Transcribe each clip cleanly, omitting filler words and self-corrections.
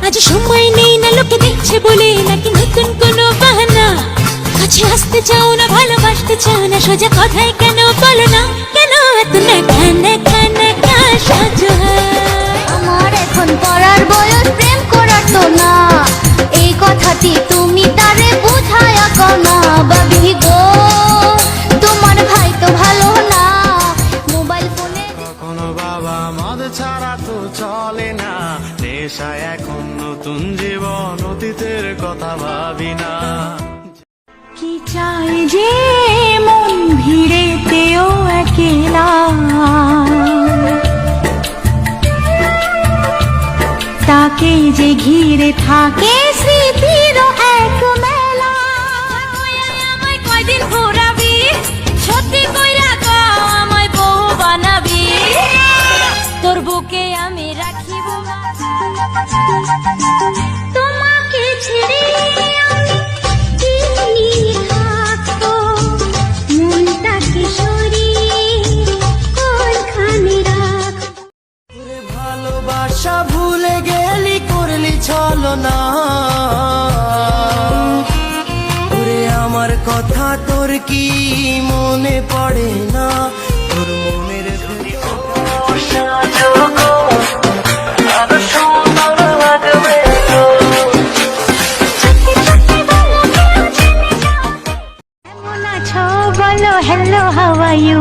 আজ সময় নেই না লোকে দেখছে বলে নাকি নতুন কোনো বাহানা কাছে আসতে চাও না ভালোবাসতে চাও না সোজা কথায় কেন বলো না কেন এত না খানা খানা কা সাজো আমার এখন পড়ার বয়স প্রেম করার তো না এই কথাটি তুমি তারে বুঝায়া কনা বাবি গো তোমার ভাই তো ভালো না মোবাইল ফোনে কখনো বাবা মদ ছাড়া তো চলে না নেশায় এখন নতুন জীবন অতীতের কথা ভাবি না কি চাই যে মন ভিড়েতেও একলা তাকে যে ঘিরে থাকে স্মৃতির এক মেলা আমায় কয়দিন ঘোরাবি সত্যি কইরা গো আমায় বউ বানাবি তোর বুকে আমি রাখিব তোমাকে ছেড়ে আমি দিল্লি থাকবো মনটাকে সরিয়ে কোনখানে রাখবো ভালোবাসা ভুলে গেলি করলি ছলনা ওরে আমার কথা তোর কি মনে পড়ে না তোর মনের কেমন আছো বলো হ্যালো হাউ আর ইউ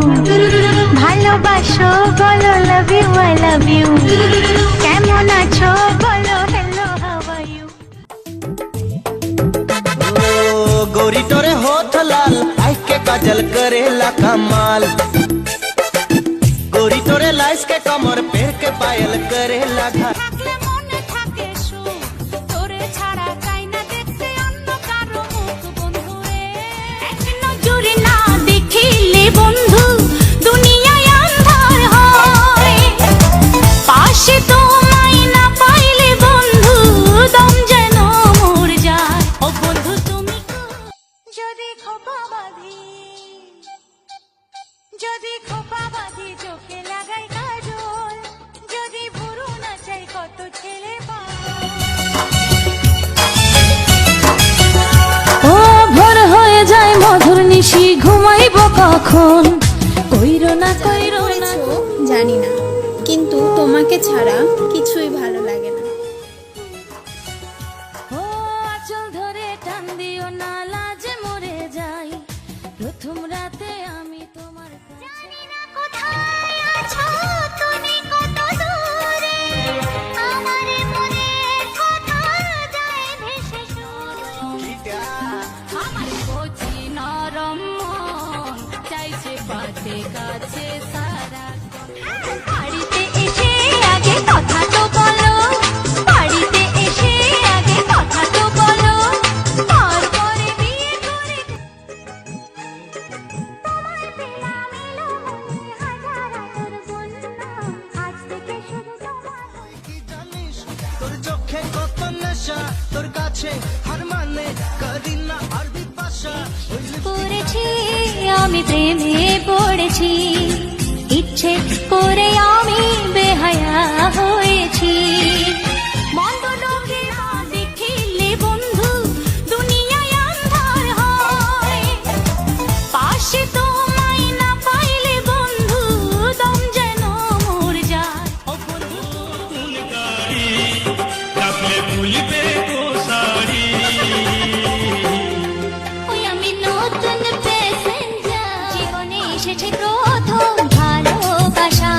ভালোবাসো বলো love you I love you কেমন আছো বলো হ্যালো হাউ আর ইউ गोरी तोरे होठ लाल आँख के काजल करेला कमाल गोरी तोरे लाइस के कमर पैर के पायल करेला घाट থাকলে মনে থাকে সুখ তোরে ছাড়া চাই না দেখতে অন্য কারো মুখ বন্ধুরে এক নজরে না দেখিলে বন্ধু দুনিয়ায় আন্ধার হয় পাশে তোমায় না পাইলে বন্ধু দম যেন মর যায় ও বন্ধু তুমি যদি খোপা বাঁধি চোখে লাগাই কাজল যদি ভুরু না চাই কত ছেলে ও ভোর হয়ে যায় মধুর নিশি ঘুমাইব কখন কইরো না জানি না কিন্তু তোমাকে ছাড়া কিছুই ভালো লাগে না ও আঁচল ধরে টান দিও না লাজে মরে যাই প্রথম রাতে আমি তোমার জানি না কোথায় আছো তুমি কত দূরে আমার মনে কথা যায় ভেসে সুরে আমার কচি নরম মন চাইছে পাতে কাছে সারা বাড়িতে এসে আগে কথা তো বলো বাড়িতে এসে আগে কথা তো বলো তারপরে বিয়ে করে তোমায় পেলাম এলো মনে হাজার আতর বন্যা আজ থেকে শুধু তোমার কি জানিস তোর চোখে কত নেশা তোর কাছে হার মানে করি না আর বিপাশা পড়েছি আমি প্রেমে পড়েছি ইচ্ছে করে আমি বেহায়া হয়েছি মন্দ লোকে না দেখিলে বন্ধু দুনিয়ায় আন্ধার হয় পাশে তোমায় না পাইলে বন্ধু দম যেন মর যায় ও বন্ধু ওই আমি নতুন প্যাসেঞ্জার জীবনে এসেছে প্রথম ভালোবাসা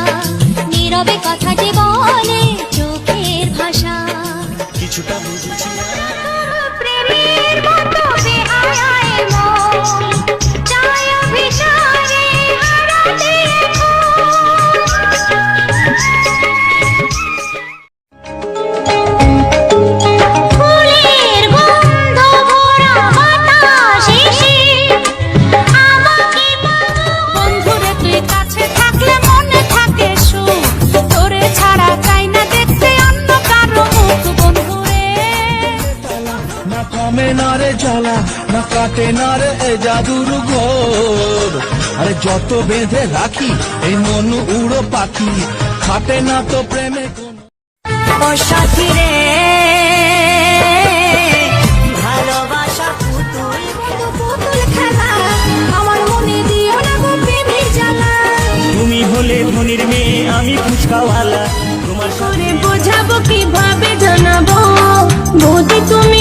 নীরবে কথাটি বলে চোখের ভাষা কিছুটা বুঝেছি প্রেমের মতো বেহায় মন চায় অভিসারে হারাতে ফুলের গন্ধ ভরা বাতাস এসে আমাকে বন্ধুরে তুই কাছে থাকলে মনে থাকে সুখ তোরে ছাড়া চাই না দেখতে অন্য কারো মুখ বন্ধুরে না কমে না রে জ্বালা না কাটে না রে এ জাদুর ঘোর আরে যত বেঁধে রাখি এই মন উড়ো পাখি খাটে না তো প্রেমে ও সাথী রে ফুচকাওয়ালা তোমার করে বোঝাবো কিভাবে জানাবো বৌদি তুমি